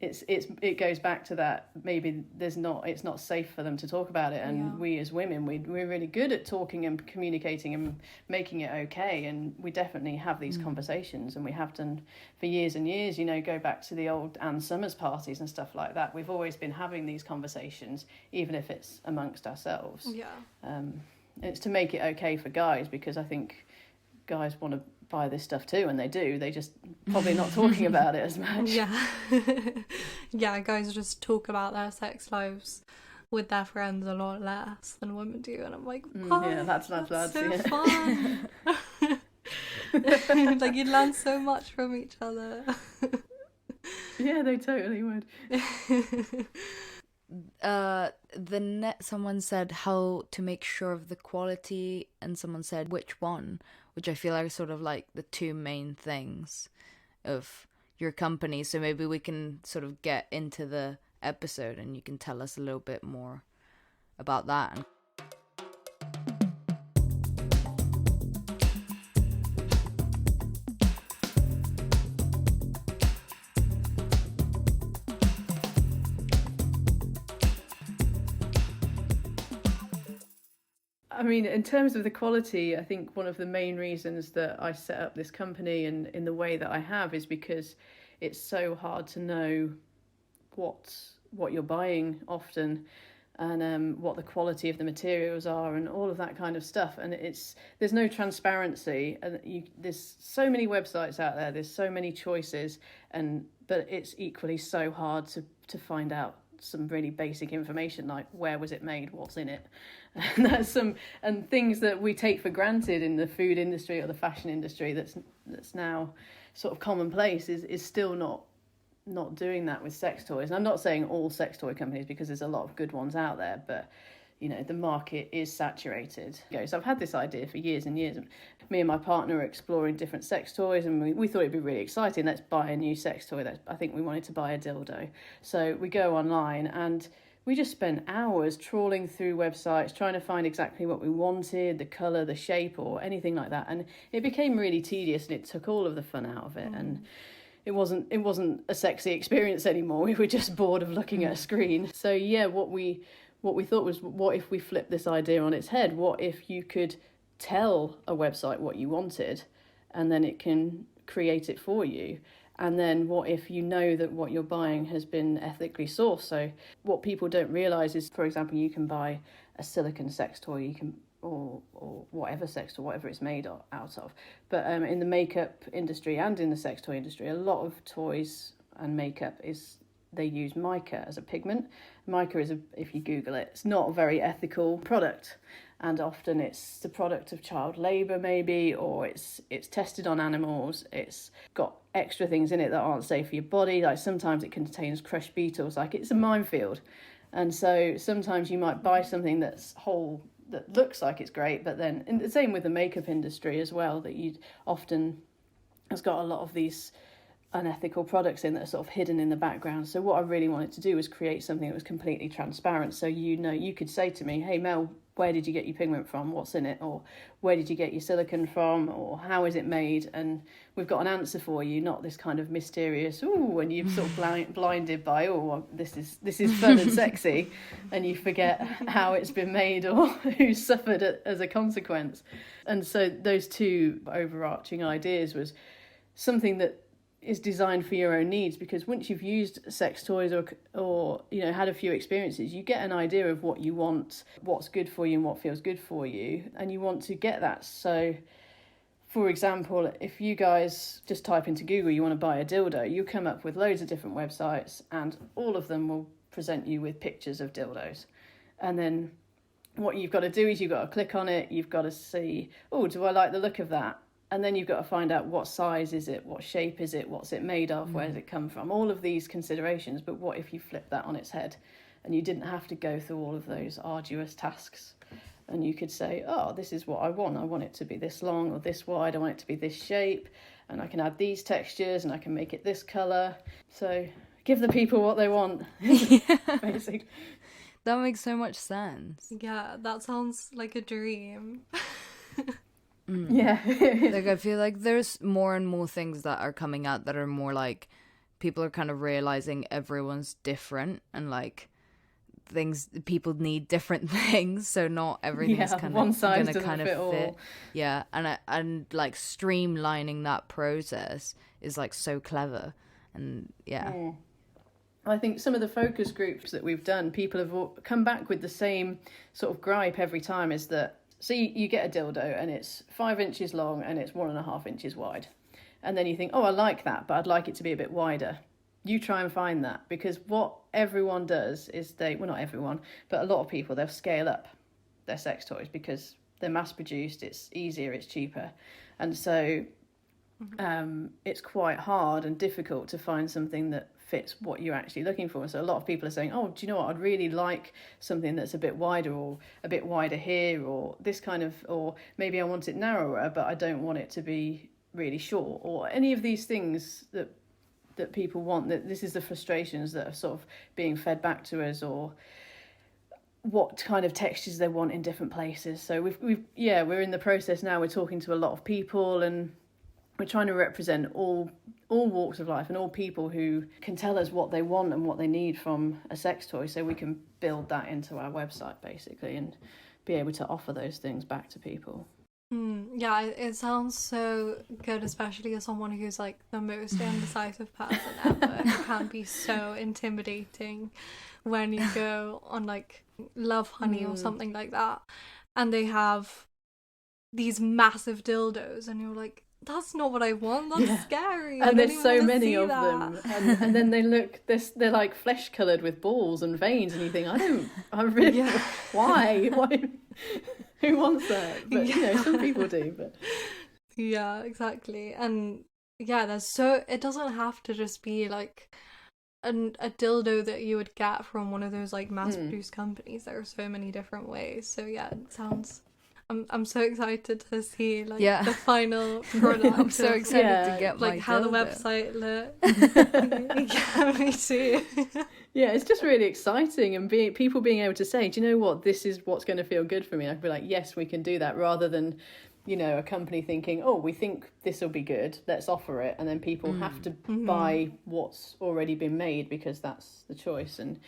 it goes back to that. Maybe it's not safe for them to talk about it, and we as women, we're really good at talking and communicating and making it okay, and we definitely have these conversations, and we have done for years and years. Go back to the old Ann Summers parties and stuff like that. We've always been having these conversations, even if it's amongst ourselves. It's to make it okay for guys, because I think guys want to buy this stuff too, and they do. They just probably not talking about it as much. Guys just talk about their sex lives with their friends a lot less than women do, and I'm like, what? That's so fun. Like, you'd learn so much from each other. Yeah, they totally would. Someone said how to make sure of the quality, and someone said which one, which I feel are sort of like the two main things of your company. So maybe we can sort of get into the episode and you can tell us a little bit more about that. I mean, in terms of the quality, I think one of the main reasons that I set up this company and in the way that I have is because it's so hard to know what you're buying often, and what the quality of the materials are and all of that kind of stuff. And there's no transparency, and there's so many websites out there, there's so many choices, but it's equally so hard to find out some really basic information, like where was it made, what's in it, and things that we take for granted in the food industry or the fashion industry that's now sort of commonplace is still not doing that with sex toys. And I'm not saying all sex toy companies, because there's a lot of good ones out there, but the market is saturated. So I've had this idea for years and years. Me and my partner are exploring different sex toys, and we thought it'd be really exciting. Let's buy a new sex toy. I think we wanted to buy a dildo. So we go online and we just spent hours trawling through websites, trying to find exactly what we wanted, the colour, the shape, or anything like that. And it became really tedious, and it took all of the fun out of it. And it wasn't a sexy experience anymore. We were just bored of looking at a screen. So what we thought was, what if we flipped this idea on its head? What if you could tell a website what you wanted, and then it can create it for you? And then what if you know that what you're buying has been ethically sourced? So what people don't realise is, for example, you can buy a silicone sex toy, or whatever sex toy, whatever it's made out of. But in the makeup industry and in the sex toy industry, a lot of toys and makeup they use mica as a pigment. Mica if you Google it, it's not a very ethical product, and often it's the product of child labour maybe, or it's tested on animals. It's got extra things in it that aren't safe for your body. Like sometimes it contains crushed beetles. Like, it's a minefield. And so sometimes you might buy something that looks like it's great, but then, and the same with the makeup industry as well, that you often has got a lot of these unethical products in that are sort of hidden in the background. So what I really wanted to do was create something that was completely transparent. So you could say to me, hey Mel, where did you get your pigment from? What's in it? Or where did you get your silicone from? Or how is it made? And we've got an answer for you, not this kind of mysterious, when you're sort of blinded by, this is fun and sexy, and you forget how it's been made or who suffered it as a consequence. And so those two overarching ideas was something that is designed for your own needs, because once you've used sex toys or had a few experiences, you get an idea of what you want, what's good for you and what feels good for you, and you want to get that. So for example, if you guys just type into Google you want to buy a dildo, you come up with loads of different websites, and all of them will present you with pictures of dildos. And then what you've got to do is you've got to click on it, you've got to see, do I like the look of that? And then you've got to find out what size is it, what shape is it, what's it made of, where does it come from, all of these considerations. But what if you flip that on its head and you didn't have to go through all of those arduous tasks and you could say, oh, this is what I want it to be this long or this wide, I want it to be this shape, and I can add these textures and I can make it this colour. So give the people what they want. Basically. That makes so much sense. Yeah, that sounds like a dream. Yeah. Like, I feel like there's more and more things that are coming out that are more like, people are kind of realizing everyone's different, and like people need different things, so not everything's kind one of size gonna doesn't kind of fit fit. all. Yeah, and like streamlining that process is like so clever, and yeah. I think some of the focus groups that we've done, people have come back with the same sort of gripe every time, is that, so you get a dildo and it's 5 inches long and it's 1.5 inches wide. And then you think, oh, I like that, but I'd like it to be a bit wider. You try and find that, because what everyone does is well, not everyone, but a lot of people, they'll scale up their sex toys because they're mass produced, it's easier, it's cheaper. And so it's quite hard and difficult to find something that fits what you're actually looking for. So a lot of people are saying, oh, do you know what, I'd really like something that's a bit wider, or a bit wider here, or this kind of, or maybe I want it narrower, but I don't want it to be really short, or any of these things that people want. That this is the frustrations that are sort of being fed back to us, or what kind of textures they want in different places. So we're in the process now. We're talking to a lot of people, and we're trying to represent all walks of life and all people who can tell us what they want and what they need from a sex toy, so we can build that into our website basically and be able to offer those things back to people. Yeah, it sounds so good, especially as someone who's like the most indecisive person ever. It can be so intimidating when you go on like Love Honey or something like that, and they have these massive dildos, and you're like, that's not what I want. That's scary. And there's so many of them, and then they're like flesh coloured with balls and veins, and you think, why? Who wants that? But you know, some people do. But yeah, exactly. And yeah, it doesn't have to just be like a dildo that you would get from one of those like mass produced companies. There are so many different ways. So yeah, it sounds, I'm so excited to see like the final product. I'm so excited to get like my how dildo. the website looks. Yeah, me too. Yeah, it's just really exciting, and people being able to say, do you know what, this is what's going to feel good for me. I'd be like, yes, we can do that, rather than, you know, a company thinking, oh, we think this will be good, let's offer it, and then people have to buy what's already been made because that's the choice. And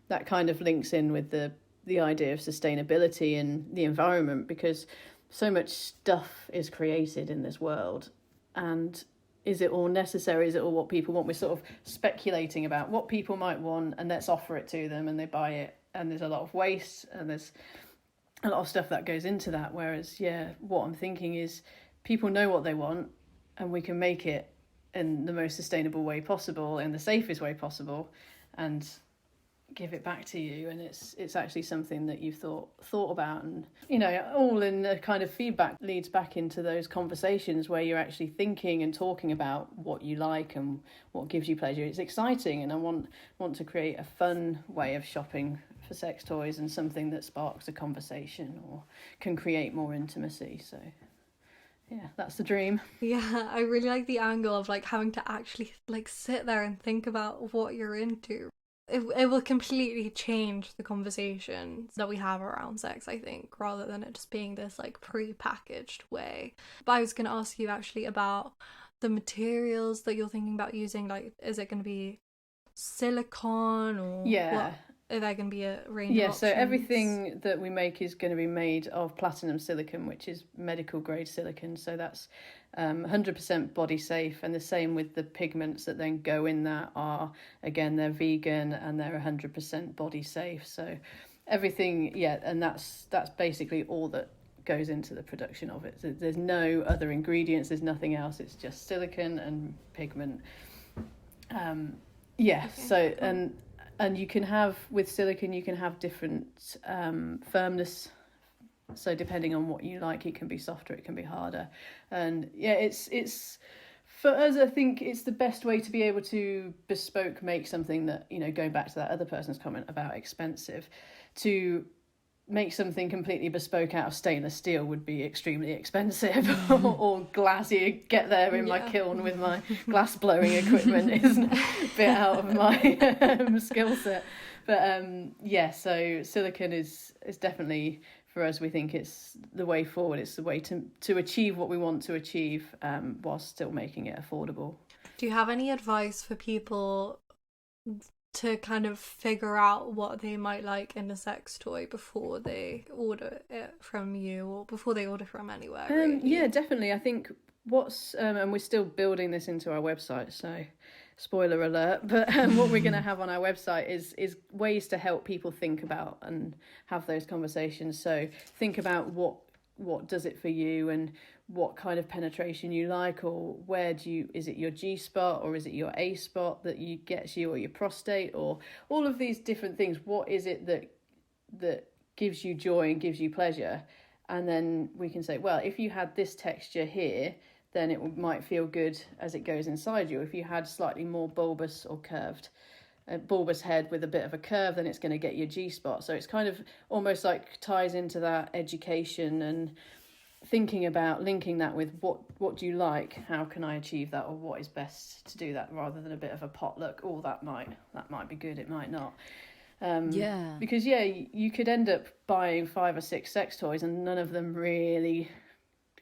that kind of links in with the idea of sustainability and the environment, because so much stuff is created in this world, and is it all necessary? Is it all what people want? We're sort of speculating about what people might want, and let's offer it to them, and they buy it, and there's a lot of waste, and there's a lot of stuff that goes into that. Whereas, what I'm thinking is people know what they want, and we can make it in the most sustainable way possible, in the safest way possible, and give it back to you. And it's actually something that you've thought about, and you know, all in the kind of feedback leads back into those conversations where you're actually thinking and talking about what you like and what gives you pleasure. It's exciting, and I want to create a fun way of shopping for sex toys, and something that sparks a conversation or can create more intimacy. So yeah, that's the dream. Yeah, I really like the angle of like having to actually like sit there and think about what you're into. It will completely change the conversation that we have around sex, I think, rather than it just being this like pre-packaged way. But I was going to ask you actually about the materials that you're thinking about using. Like, is it going to be silicone, or what? Are there going to be a range of options? So everything that we make is going to be made of platinum silicone, which is medical grade silicone. So that's 100% body safe, and the same with the pigments that then go in that are, again, they're vegan and they're 100% body safe. So everything, and that's basically all that goes into the production of it. So there's no other ingredients, there's nothing else, it's just silicone and pigment. So cool. And you can have, with silicone, you can have different firmness. So depending on what you like, it can be softer, it can be harder. And it's for us, I think it's the best way to be able to bespoke make something that, you know, going back to that other person's comment about expensive, to make something completely bespoke out of stainless steel would be extremely expensive, or glass. You get there in my kiln with my glass blowing equipment is a bit out of my skill set. But so silicone is definitely, for us, we think it's the way forward. It's the way to achieve what we want to achieve, whilst still making it affordable. Do you have any advice for people to kind of figure out what they might like in a sex toy before they order it from you, or before they order from anywhere? Really? Yeah, definitely. I think and we're still building this into our website, so spoiler alert, but what we're going to have on our website is ways to help people think about and have those conversations. So think about what does it for you, and what kind of penetration you like, or is it your G spot, or is it your A spot that gets you, or your prostate, or all of these different things. What is it that gives you joy and gives you pleasure? And then we can say, well, if you had this texture here, then it might feel good as it goes inside you. If you had slightly more bulbous or curved, a bulbous head with a bit of a curve, then it's going to get your G spot. So it's kind of almost like ties into that education and thinking about linking that with what do you like, how can I achieve that, or what is best to do that, rather than a bit of a potluck. Oh, that might be good, it might not. Because you could end up buying 5 or 6 sex toys and none of them really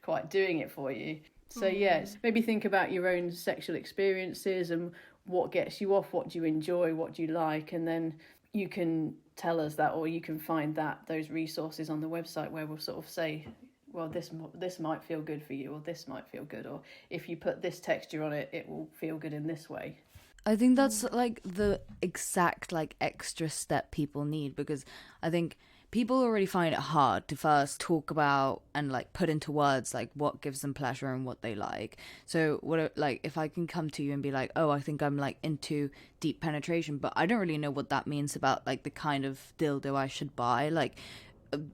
quite doing it for you. So maybe think about your own sexual experiences and what gets you off, what do you enjoy, what do you like, and then you can tell us that, or you can find those resources on the website where we'll sort of say, well, this might feel good for you, or this might feel good, or if you put this texture on it, it will feel good in this way. I think that's like the exact like extra step people need, because I think people already find it hard to first talk about and like put into words like what gives them pleasure and what they like. So if I can come to you and be like, oh, I think I'm like into deep penetration, but I don't really know what that means about like the kind of dildo I should buy. Like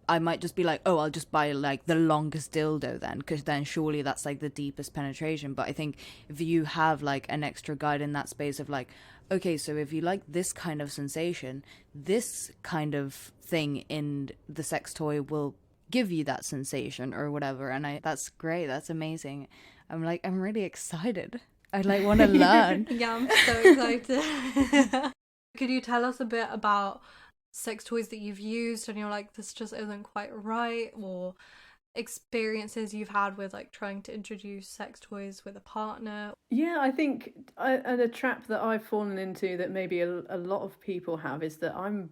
I might just be like, oh, I'll just buy like the longest dildo then, because then surely that's like the deepest penetration. But I think if you have like an extra guide in that space of like, okay, so if you like this kind of sensation, this kind of thing in the sex toy will give you that sensation or whatever. And that's great. That's amazing. I'm really excited. I like want to learn. Yeah, I'm so excited. Could you tell us a bit about sex toys that you've used and you're like, this just isn't quite right, or experiences you've had with like trying to introduce sex toys with a partner? Yeah, I think and a trap that I've fallen into that maybe a lot of people have is that I'm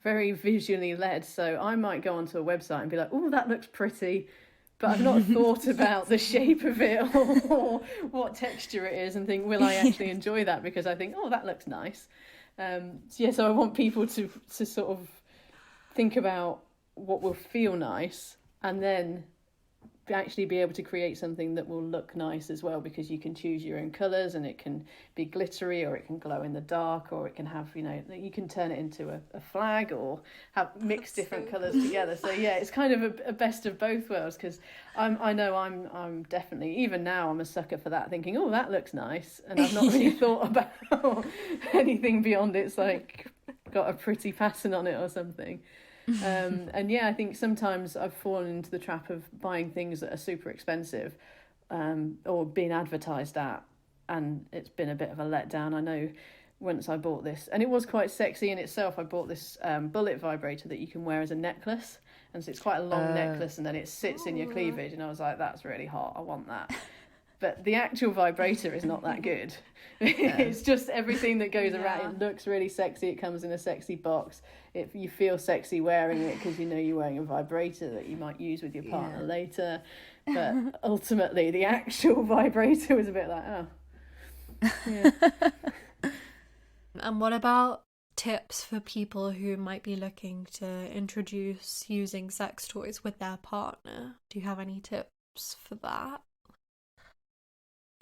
very visually led. So I might go onto a website and be like, oh, that looks pretty, but I've not thought about the shape of it or what texture it is, and think, will I actually enjoy that? Because I think, oh, that looks nice. So I want people to sort of think about what will feel nice, and then actually be able to create something that will look nice as well, because you can choose your own colours, and it can be glittery, or it can glow in the dark, or it can have, you can turn it into a flag, or have mixed different colours together. So it's kind of a best of both worlds, because I know I'm definitely, even now, I'm a sucker for that, thinking, oh, that looks nice, and I've not really thought about anything beyond it's like got a pretty pattern on it or something. I think sometimes I've fallen into the trap of buying things that are super expensive, or being advertised at, and it's been a bit of a letdown. I know once I bought this, and it was quite sexy in itself, I bought this bullet vibrator that you can wear as a necklace, and so it's quite a long necklace, and then it sits in your cleavage, and I was like, that's really hot, I want that. But the actual vibrator is not that good. It's just everything that goes around. It looks really sexy. It comes in a sexy box. You feel sexy wearing it because you're wearing a vibrator that you might use with your partner later. But ultimately, the actual vibrator was a bit like, oh. Yeah. And what about tips for people who might be looking to introduce using sex toys with their partner? Do you have any tips for that?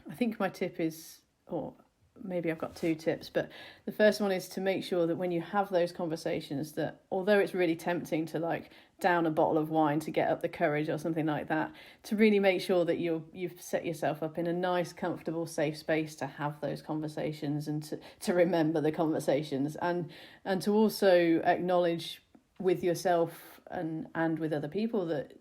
I think my tip is, or maybe I've got 2 tips, but the first one is to make sure that when you have those conversations, that although it's really tempting to like down a bottle of wine to get up the courage or something like that, to really make sure that you've set yourself up in a nice, comfortable, safe space to have those conversations, and to remember the conversations, and to also acknowledge with yourself and with other people, that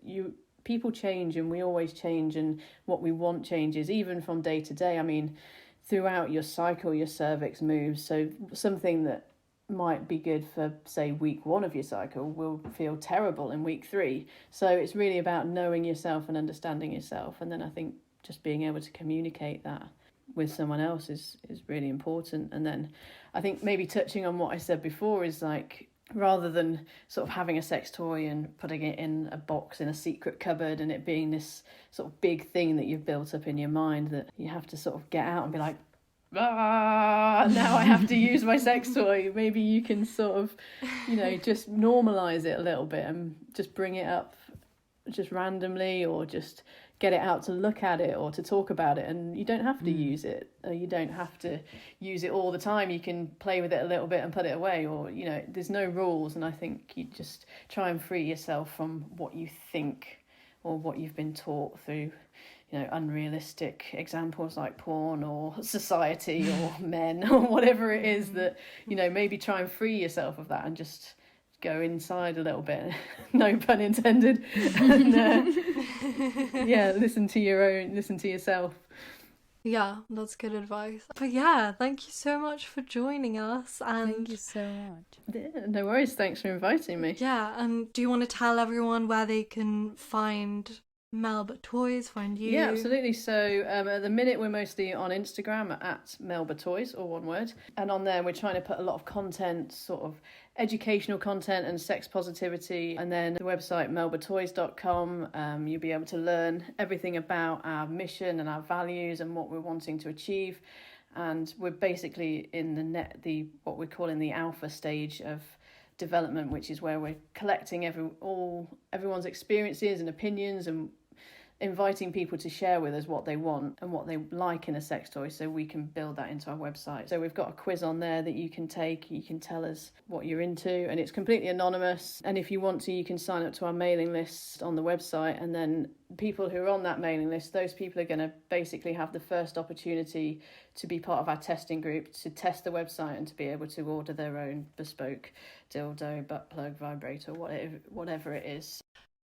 people change and we always change, and what we want changes even from day to day. I mean, throughout your cycle, your cervix moves, so something that might be good for, say, week 1 of your cycle will feel terrible in week 3. So it's really about knowing yourself and understanding yourself, and then I think just being able to communicate that with someone else is really important. And then I think maybe touching on what I said before is like, rather than sort of having a sex toy and putting it in a box in a secret cupboard and it being this sort of big thing that you've built up in your mind, that you have to sort of get out and be like, now I have to use my sex toy. Maybe you can sort of, just normalize it a little bit and just bring it up just randomly, or just get it out to look at it or to talk about it. And you don't have to use it, or you don't have to use it all the time. You can play with it a little bit and put it away, or there's no rules. And I think you just try and free yourself from what you think or what you've been taught through unrealistic examples like porn or society or men or whatever it is, that maybe try and free yourself of that and just go inside a little bit, no pun intended, and listen to yourself. Yeah, that's good advice. But yeah, thank you so much for joining us. And thank you so much. Yeah, no worries, thanks for inviting me. Yeah, and do you want to tell everyone where they can find Melba Toys, find you? Yeah, absolutely. So at the minute we're mostly on Instagram at Melba Toys, all one word, and on there we're trying to put a lot of content, sort of educational content and sex positivity. And then the website melbatoys.com, you'll be able to learn everything about our mission and our values and what we're wanting to achieve. And we're basically in what we're calling the alpha stage of development, which is where we're collecting everyone's experiences and opinions, and inviting people to share with us what they want and what they like in a sex toy, so we can build that into our website. So we've got a quiz on there that you can take. You can tell us what you're into, and it's completely anonymous. And if you want to, you can sign up to our mailing list on the website, and then people who are on that mailing list, those people are going to basically have the first opportunity to be part of our testing group, to test the website and to be able to order their own bespoke dildo, butt plug, vibrator, whatever it is.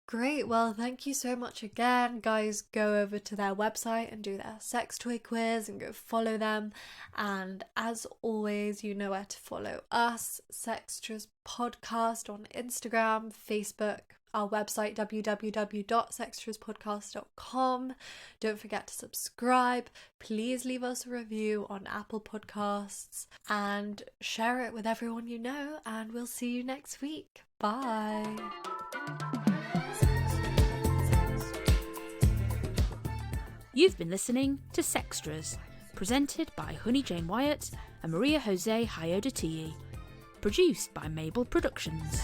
Great, well, thank you so much again. Guys, go over to their website and do their sex toy quiz and go follow them. And as always, you know where to follow us, Sextras Podcast, on Instagram, Facebook, our website www.sextraspodcast.com. Don't forget to subscribe. Please leave us a review on Apple Podcasts and share it with everyone you know, and we'll see you next week. Bye. You've been listening to Sextras, presented by Honey Jane Wyatt and Maria Jose Hayodatiyi, produced by Mabel Productions.